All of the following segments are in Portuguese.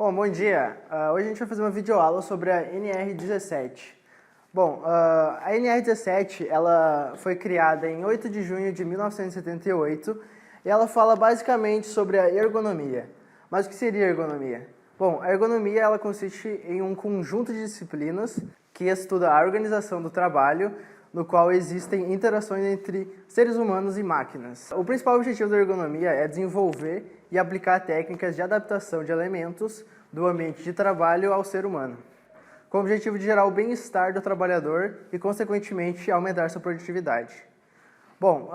Bom dia. Hoje a gente vai fazer uma videoaula sobre a NR17. Bom, a NR17 ela foi criada em 8 de junho de 1978 e ela fala basicamente sobre a ergonomia. Mas o que seria ergonomia? Bom, a ergonomia ela consiste em um conjunto de disciplinas que estuda a organização do trabalho, no qual existem interações entre seres humanos e máquinas. O principal objetivo da ergonomia é desenvolver e aplicar técnicas de adaptação de elementos do ambiente de trabalho ao ser humano, com o objetivo de gerar o bem-estar do trabalhador e, consequentemente, aumentar sua produtividade. Bom,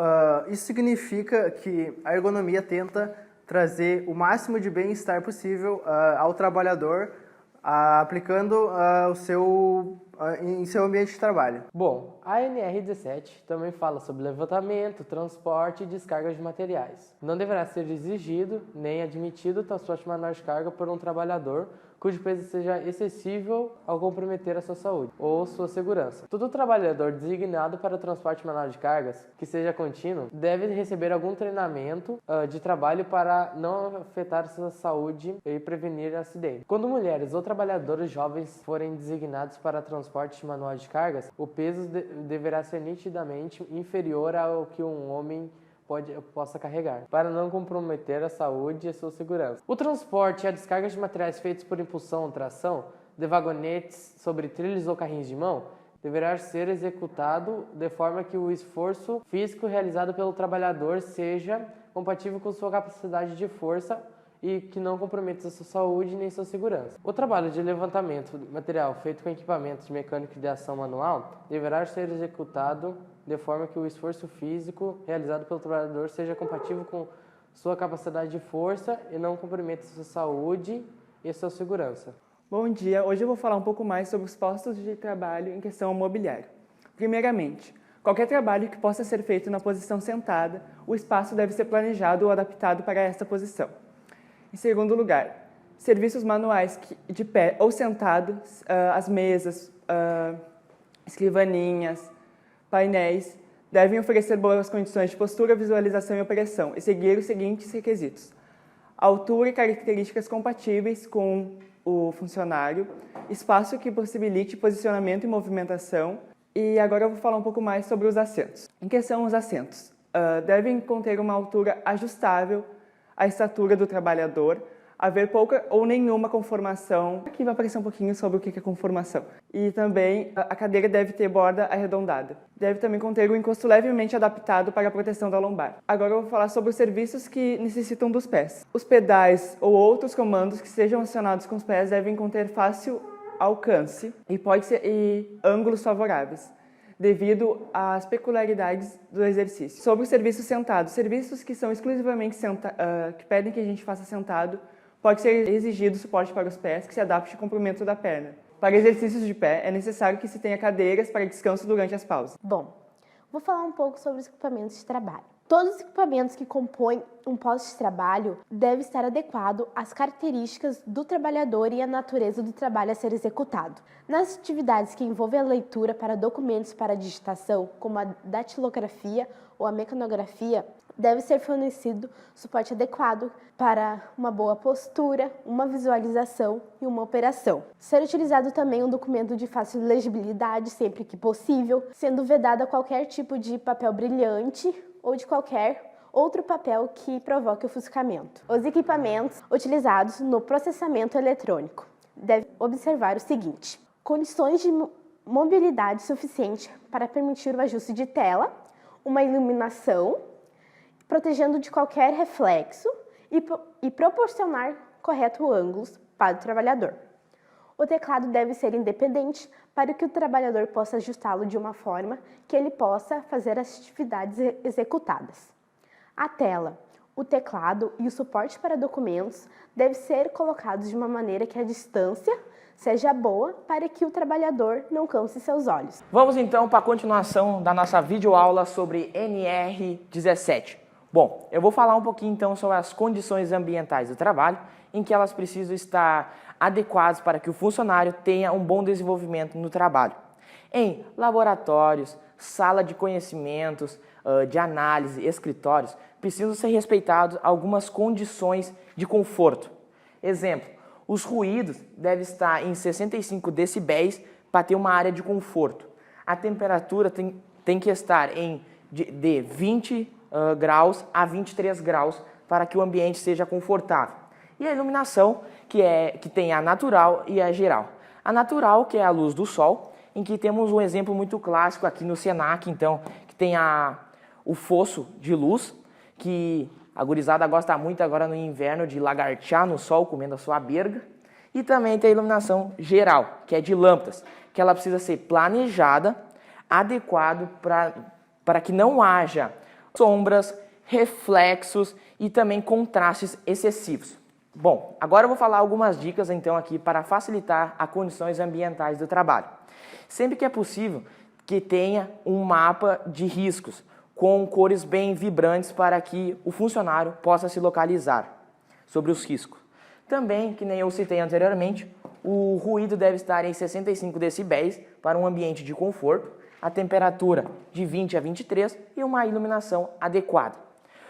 isso significa que a ergonomia tenta trazer o máximo de bem-estar possível ao trabalhador, aplicando em seu ambiente de trabalho. Bom, a NR17 também fala sobre levantamento, transporte e descarga de materiais. Não deverá ser exigido nem admitido o transporte manual de carga por um trabalhador cujo peso seja excessivo ao comprometer a sua saúde ou sua segurança. Todo trabalhador designado para o transporte manual de cargas, que seja contínuo, deve receber algum treinamento de trabalho para não afetar sua saúde e prevenir acidentes. Quando mulheres ou trabalhadores jovens forem designados para transporte manual de cargas, o peso deverá ser nitidamente inferior ao que um homem possa carregar, para não comprometer a saúde e a sua segurança. O transporte e a descarga de materiais feitos por impulsão ou tração, de vagonetes sobre trilhos ou carrinhos de mão, deverá ser executado de forma que o esforço físico realizado pelo trabalhador seja compatível com sua capacidade de força e que não comprometa sua saúde nem sua segurança. O trabalho de levantamento de material feito com equipamentos de mecânica de ação manual deverá ser executado de forma que o esforço físico realizado pelo trabalhador seja compatível com sua capacidade de força e não comprometa sua saúde e sua segurança. Bom dia, hoje eu vou falar um pouco mais sobre os postos de trabalho em questão mobiliária. Primeiramente, qualquer trabalho que possa ser feito na posição sentada, o espaço deve ser planejado ou adaptado para esta posição. Em segundo lugar, serviços manuais de pé ou sentado, as mesas, escrivaninhas, painéis, devem oferecer boas condições de postura, visualização e operação e seguir os seguintes requisitos: altura e características compatíveis com o funcionário, espaço que possibilite posicionamento e movimentação. E agora eu vou falar um pouco mais sobre os assentos. Em questão os assentos, devem conter uma altura ajustável à estatura do trabalhador, haver pouca ou nenhuma conformação. Aqui vai aparecer um pouquinho sobre o que é conformação. E também a cadeira deve ter borda arredondada. Deve também conter um encosto levemente adaptado para a proteção da lombar. Agora eu vou falar sobre os serviços que necessitam dos pés. Os pedais ou outros comandos que sejam acionados com os pés devem conter fácil alcance e ângulos favoráveis, devido às peculiaridades do exercício. Sobre o serviço sentado, serviços que são exclusivamente que pedem que a gente faça sentado, pode ser exigido suporte para os pés que se adapte ao comprimento da perna. Para exercícios de pé, é necessário que se tenha cadeiras para descanso durante as pausas. Bom, vou falar um pouco sobre os equipamentos de trabalho. Todos os equipamentos que compõem um posto de trabalho devem estar adequados às características do trabalhador e à natureza do trabalho a ser executado. Nas atividades que envolvem a leitura para documentos para digitação, como a datilografia ou a mecanografia, deve ser fornecido suporte adequado para uma boa postura, uma visualização e uma operação. Ser utilizado também um documento de fácil legibilidade sempre que possível, sendo vedado qualquer tipo de papel brilhante ou de qualquer outro papel que provoque ofuscamento. Os equipamentos utilizados no processamento eletrônico devem observar o seguinte: condições de mobilidade suficiente para permitir o ajuste de tela, uma iluminação, protegendo de qualquer reflexo e proporcionar correto ângulos para o trabalhador. O teclado deve ser independente para que o trabalhador possa ajustá-lo de uma forma que ele possa fazer as atividades executadas. A tela, o teclado e o suporte para documentos devem ser colocados de uma maneira que a distância seja boa para que o trabalhador não canse seus olhos. Vamos então para a continuação da nossa videoaula sobre NR17. Bom, eu vou falar um pouquinho então sobre as condições ambientais do trabalho, em que elas precisam estar adequadas para que o funcionário tenha um bom desenvolvimento no trabalho. Em laboratórios, sala de conhecimentos, de análise, escritórios, precisam ser respeitadas algumas condições de conforto. Exemplo, Os ruídos devem estar em 65 decibéis para ter uma área de conforto. A temperatura tem que estar de 20 graus a 23 graus para que o ambiente seja confortável. E a iluminação, que tem a natural e a geral. A natural, que é a luz do sol, em que temos um exemplo muito clássico aqui no Senac, então, que tem o fosso de luz, que a gurizada gosta muito agora no inverno de lagartear no sol comendo a sua berga. E também tem a iluminação geral, que é de lâmpadas, que ela precisa ser planejada, adequado para que não haja sombras, reflexos e também contrastes excessivos. Bom, agora eu vou falar algumas dicas então aqui para facilitar as condições ambientais do trabalho. Sempre que é possível que tenha um mapa de riscos com cores bem vibrantes para que o funcionário possa se localizar sobre os riscos. Também, que nem eu citei anteriormente, o ruído deve estar em 65 decibéis para um ambiente de conforto, a temperatura de 20 a 23 e uma iluminação adequada.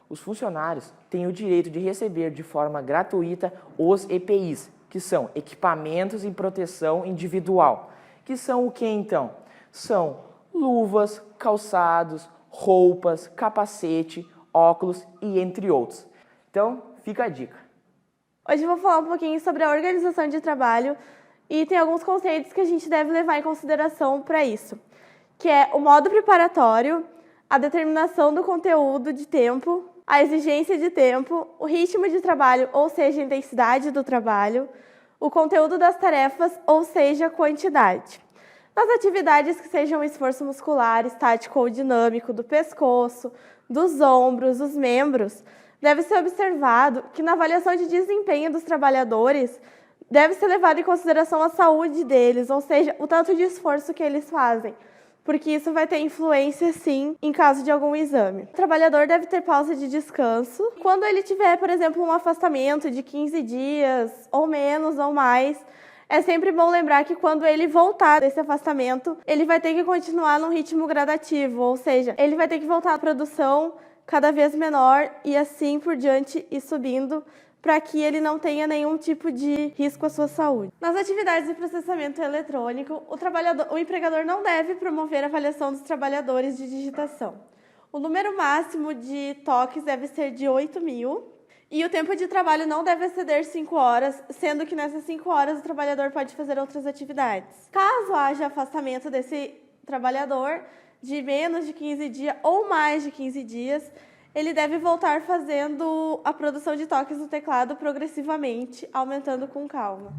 Os funcionários têm o direito de receber de forma gratuita os EPIs, que são equipamentos em proteção individual. Que são o que então? São luvas, calçados, roupas, capacete, óculos e entre outros. Então, fica a dica. Hoje eu vou falar um pouquinho sobre a organização de trabalho e tem alguns conceitos que a gente deve levar em consideração para isso, que é o modo preparatório, a determinação do conteúdo de tempo, a exigência de tempo, o ritmo de trabalho, ou seja, a intensidade do trabalho, o conteúdo das tarefas, ou seja, a quantidade. Nas atividades que sejam esforço muscular, estático ou dinâmico do pescoço, dos ombros, dos membros, deve ser observado que na avaliação de desempenho dos trabalhadores deve ser levado em consideração a saúde deles, ou seja, o tanto de esforço que eles fazem, porque isso vai ter influência, sim, em caso de algum exame. O trabalhador deve ter pausa de descanso. Quando ele tiver, por exemplo, um afastamento de 15 dias, ou menos, ou mais, é sempre bom lembrar que quando ele voltar desse afastamento, ele vai ter que continuar num ritmo gradativo, ou seja, ele vai ter que voltar à produção cada vez menor e assim por diante e subindo, para que ele não tenha nenhum tipo de risco à sua saúde. Nas atividades de processamento eletrônico, o empregador não deve promover a avaliação dos trabalhadores de digitação. O número máximo de toques deve ser de 8.000 e o tempo de trabalho não deve exceder 5 horas, sendo que nessas 5 horas o trabalhador pode fazer outras atividades. Caso haja afastamento desse trabalhador de menos de 15 dias ou mais de 15 dias, ele deve voltar fazendo a produção de toques no teclado progressivamente, aumentando com calma.